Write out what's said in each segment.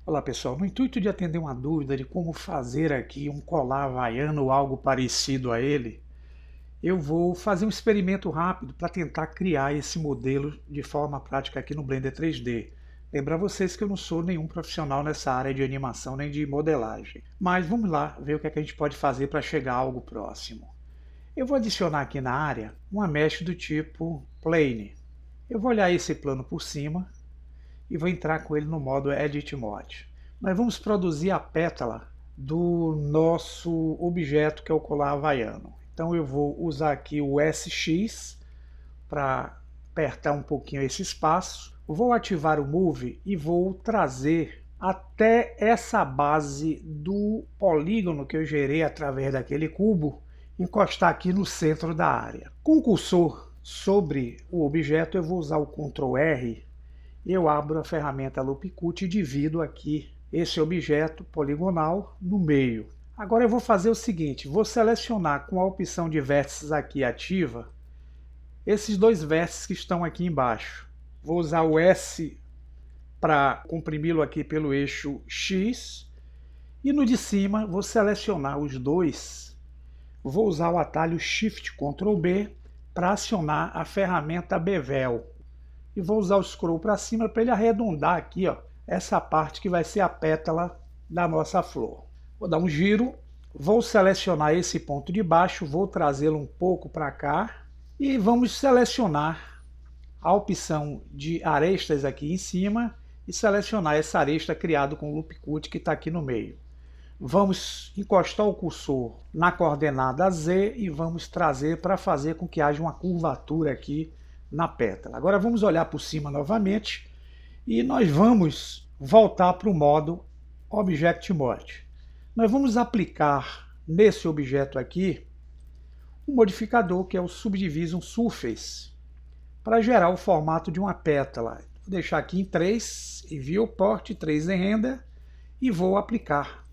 Olá pessoal, no intuito de atender uma dúvida de como fazer aqui um colar havaiano ou algo parecido a ele, eu vou fazer um experimento rápido para tentar criar esse modelo de forma prática aqui no Blender 3D. Lembrar vocês que eu não sou nenhum profissional nessa área de animação nem de modelagem, mas vamos lá ver o que é que a gente pode fazer para chegar a algo próximo. Eu vou adicionar aqui na área uma mesh do tipo Plane. Eu vou olhar esse plano por cima e vou entrar com ele no modo Edit Mode. Nós vamos produzir a pétala do nosso objeto que é o colar havaiano. Então eu vou usar aqui o SX para apertar um pouquinho esse espaço. Vou ativar o Move e vou trazer até essa base do polígono que eu gerei através daquele cubo, encostar aqui no centro da área. Com o cursor sobre o objeto eu vou usar o Ctrl R. Eu abro a ferramenta Loop Cut e divido aqui esse objeto poligonal no meio. Agora eu vou fazer o seguinte, vou selecionar com a opção de vértices aqui ativa, esses dois vértices que estão aqui embaixo. Vou usar o S para comprimi-lo aqui pelo eixo X, e no de cima vou selecionar os dois. Vou usar o atalho Shift Ctrl B para acionar a ferramenta Bevel. E vou usar o scroll para cima para ele arredondar aqui, ó, essa parte que vai ser a pétala da nossa flor. Vou dar um giro, vou selecionar esse ponto de baixo, vou trazê-lo um pouco para cá e vamos selecionar a opção de arestas aqui em cima e selecionar essa aresta criada com o Loop Cut que está aqui no meio. Vamos encostar o cursor na coordenada Z e vamos trazer para fazer com que haja uma curvatura aqui na pétala. Agora vamos olhar por cima novamente e nós vamos voltar para o modo Object Mode. Nós vamos aplicar nesse objeto aqui um modificador que é o Subdivision Surface para gerar o formato de uma pétala. Vou deixar aqui em 3, em Viewport, 3 em Render e vou aplicar.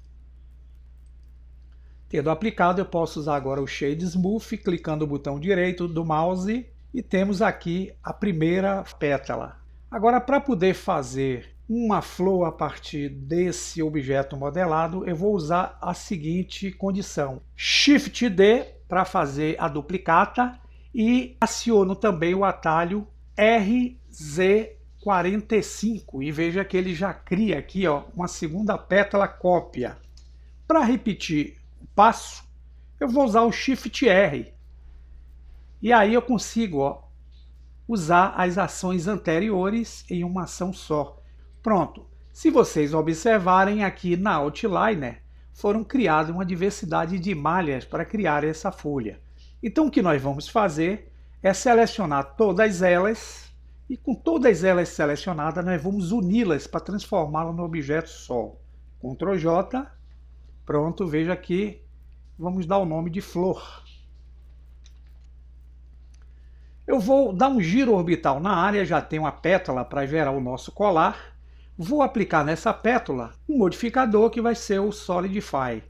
Tendo aplicado, eu posso usar agora o Shade Smooth, clicando no botão direito do mouse e temos aqui a primeira pétala. Agora, para poder fazer uma flor a partir desse objeto modelado, eu vou usar a seguinte condição. Shift D para fazer a duplicata e aciono também o atalho RZ45 e veja que ele já cria aqui, ó, uma segunda pétala cópia. Para repetir o passo, eu vou usar o Shift R. E aí eu consigo, ó, usar as ações anteriores em uma ação só. Pronto. Se vocês observarem aqui na Outliner, foram criadas uma diversidade de malhas para criar essa folha. Então o que nós vamos fazer é selecionar todas elas e com todas elas selecionadas nós vamos uni-las para transformá-las no objeto só. Ctrl J, pronto, veja aqui, vamos dar o nome de flor. Eu vou dar um giro orbital na área, já tenho uma pétala para gerar o nosso colar. Vou aplicar nessa pétala um modificador que vai ser o Solidify.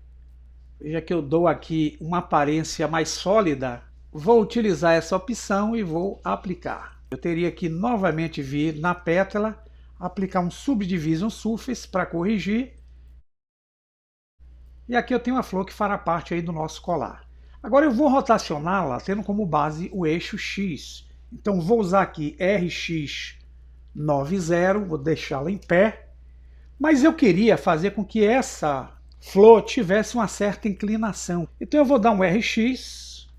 Veja que eu dou aqui uma aparência mais sólida. Vou utilizar essa opção e vou aplicar. Eu teria que novamente vir na pétala, aplicar um Subdivision Surface para corrigir. E aqui eu tenho a flor que fará parte aí do nosso colar. Agora eu vou rotacioná-la tendo como base o eixo X. Então vou usar aqui RX90, vou deixá-la em pé. Mas eu queria fazer com que essa flor tivesse uma certa inclinação. Então eu vou dar um RX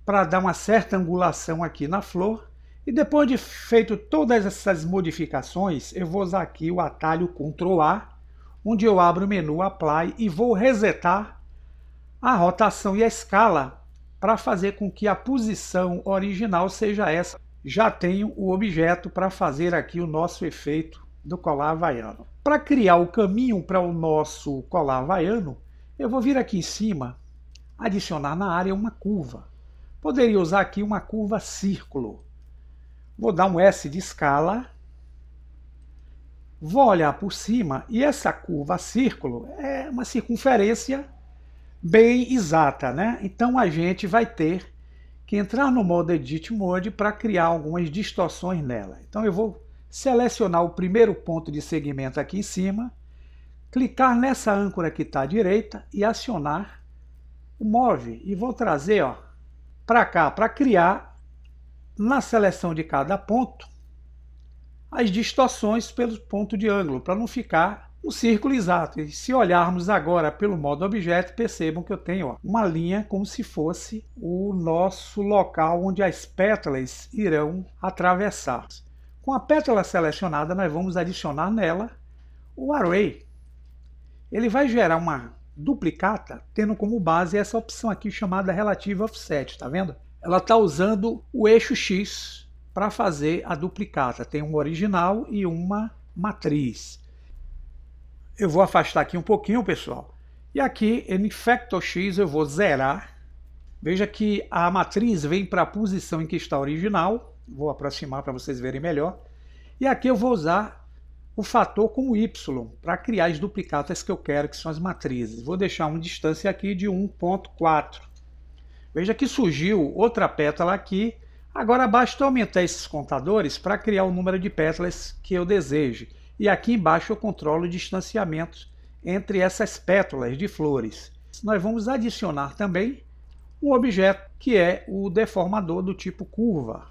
para dar uma certa angulação aqui na flor. E depois de feito todas essas modificações, eu vou usar aqui o atalho Ctrl A, onde eu abro o menu Apply e vou resetar a rotação e a escala para fazer com que a posição original seja essa. Já tenho o objeto para fazer aqui o nosso efeito do colar havaiano. Para criar o caminho para o nosso colar havaiano, eu vou vir aqui em cima, adicionar na área uma curva. Poderia usar aqui uma curva círculo. Vou dar um S de escala. Vou olhar por cima e essa curva círculo é uma circunferência bem exata, né? Então a gente vai ter que entrar no modo Edit Mode para criar algumas distorções nela. Então eu vou selecionar o primeiro ponto de segmento aqui em cima, clicar nessa âncora que está à direita e acionar o Move. E vou trazer para cá, para criar na seleção de cada ponto as distorções pelo ponto de ângulo, para não ficar um círculo exato. E se olharmos agora pelo modo objeto, percebam que eu tenho uma linha como se fosse o nosso local onde as pétalas irão atravessar. Com a pétala selecionada, nós vamos adicionar nela o Array. Ele vai gerar uma duplicata, tendo como base essa opção aqui chamada Relative Offset, tá vendo? Ela está usando o eixo X para fazer a duplicata. Tem uma original e uma matriz. Eu vou afastar aqui um pouquinho, pessoal. E aqui, em Factor X, eu vou zerar. Veja que a matriz vem para a posição em que está a original. Vou aproximar para vocês verem melhor. E aqui eu vou usar o fator com Y para criar as duplicatas que eu quero, que são as matrizes. Vou deixar uma distância aqui de 1.4. Veja que surgiu outra pétala aqui. Agora basta aumentar esses contadores para criar o número de pétalas que eu deseje. E aqui embaixo eu controlo o distanciamento entre essas pétalas de flores. Nós vamos adicionar também um objeto que é o deformador do tipo curva.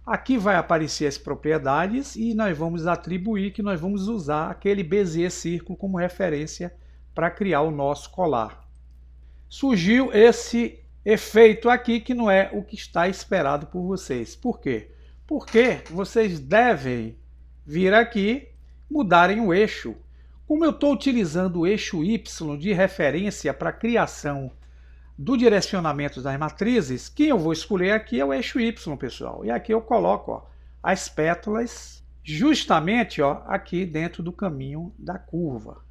Aqui vai aparecer as propriedades e nós vamos atribuir que nós vamos usar aquele Bezier círculo como referência para criar o nosso colar. Surgiu esse efeito aqui que não é o que está esperado por vocês. Por quê? Porque vocês devem vir aqui, mudarem o eixo. Como eu estou utilizando o eixo Y de referência para a criação do direcionamento das matrizes, quem eu vou escolher aqui é o eixo Y, pessoal. E aqui eu coloco as pétalas justamente aqui dentro do caminho da curva.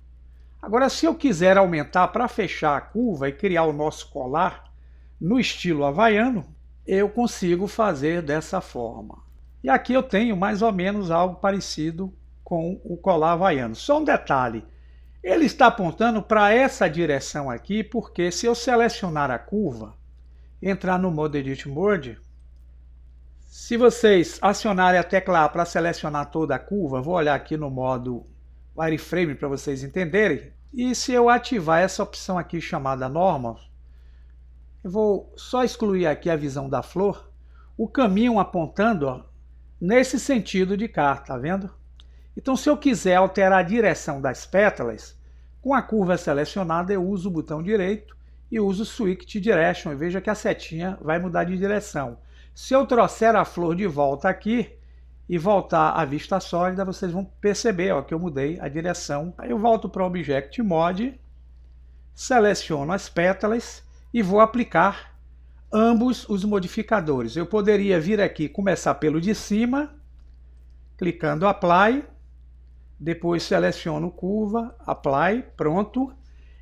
Agora, se eu quiser aumentar para fechar a curva e criar o nosso colar no estilo havaiano, eu consigo fazer dessa forma. E aqui eu tenho mais ou menos algo parecido com o colar havaiano. Só um detalhe, ele está apontando para essa direção aqui, porque se eu selecionar a curva, entrar no modo Edit Mode, se vocês acionarem a tecla A para selecionar toda a curva, vou olhar aqui no modo Wireframe para vocês entenderem, e se eu ativar essa opção aqui chamada Normal, eu vou só excluir aqui a visão da flor, o caminho apontando nesse sentido de cá, tá vendo? Então, se eu quiser alterar a direção das pétalas, com a curva selecionada, eu uso o botão direito e uso o Switch Direction. E veja que a setinha vai mudar de direção. Se eu trouxer a flor de volta aqui e voltar à vista sólida, vocês vão perceber que eu mudei a direção. Aí eu volto para o Object Mode, seleciono as pétalas e vou aplicar ambos os modificadores. Eu poderia vir aqui começar pelo de cima, clicando Apply. Depois seleciono curva, Apply, pronto.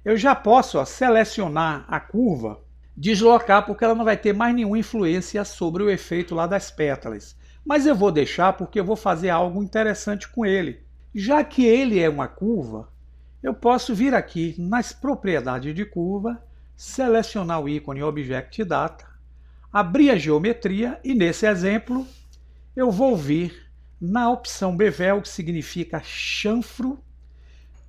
Eu já posso selecionar a curva, deslocar, porque ela não vai ter mais nenhuma influência sobre o efeito lá das pétalas. Mas eu vou deixar porque eu vou fazer algo interessante com ele. Já que ele é uma curva, eu posso vir aqui nas propriedades de curva, selecionar o ícone Object Data, abrir a geometria e nesse exemplo eu vou vir na opção Bevel, que significa chanfro,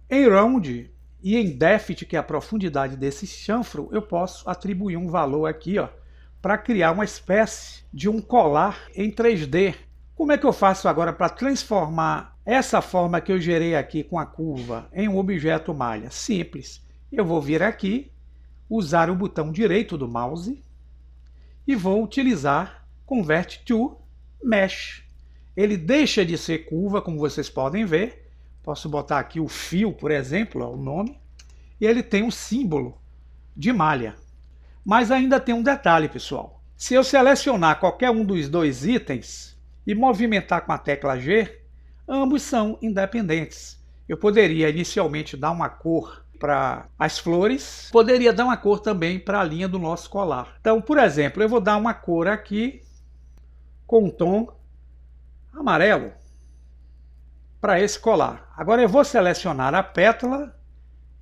em Round e em Depth, que é a profundidade desse chanfro, eu posso atribuir um valor aqui, para criar uma espécie de um colar em 3D. Como é que eu faço agora para transformar essa forma que eu gerei aqui com a curva em um objeto malha? Simples. Eu vou vir aqui, usar o botão direito do mouse e vou utilizar Convert to Mesh. Ele deixa de ser curva, como vocês podem ver. Posso botar aqui o fio, por exemplo, o nome. E ele tem um símbolo de malha. Mas ainda tem um detalhe, pessoal. Se eu selecionar qualquer um dos dois itens e movimentar com a tecla G, ambos são independentes. Eu poderia inicialmente dar uma cor para as flores, poderia dar uma cor também para a linha do nosso colar. Então, por exemplo, eu vou dar uma cor aqui com um tom amarelo para esse colar. Agora eu vou selecionar a pétala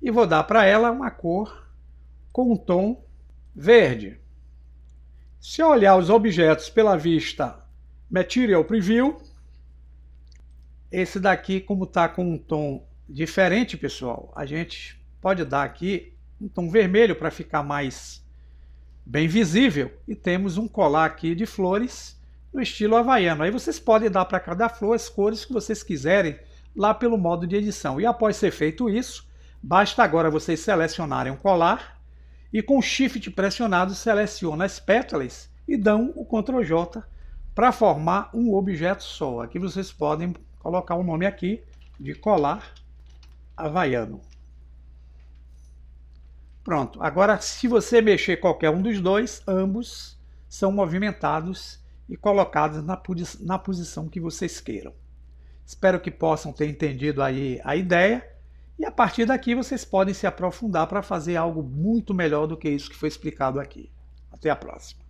e vou dar para ela uma cor com um tom verde. Se eu olhar os objetos pela vista Material Preview, esse daqui, como está com um tom diferente, pessoal. A gente pode dar aqui um tom vermelho para ficar mais bem visível. E temos um colar aqui de flores no estilo havaiano. Aí vocês podem dar para cada flor as cores que vocês quiserem lá pelo modo de edição. E após ser feito isso, basta agora vocês selecionarem um colar e com o Shift pressionado seleciona as pétalas e dão o Ctrl J para formar um objeto só. Aqui vocês podem colocar o nome aqui de colar havaiano. Pronto, agora se você mexer qualquer um dos dois, ambos são movimentados e colocados na posição que vocês queiram. Espero que possam ter entendido aí a ideia e a partir daqui vocês podem se aprofundar para fazer algo muito melhor do que isso que foi explicado aqui. Até a próxima.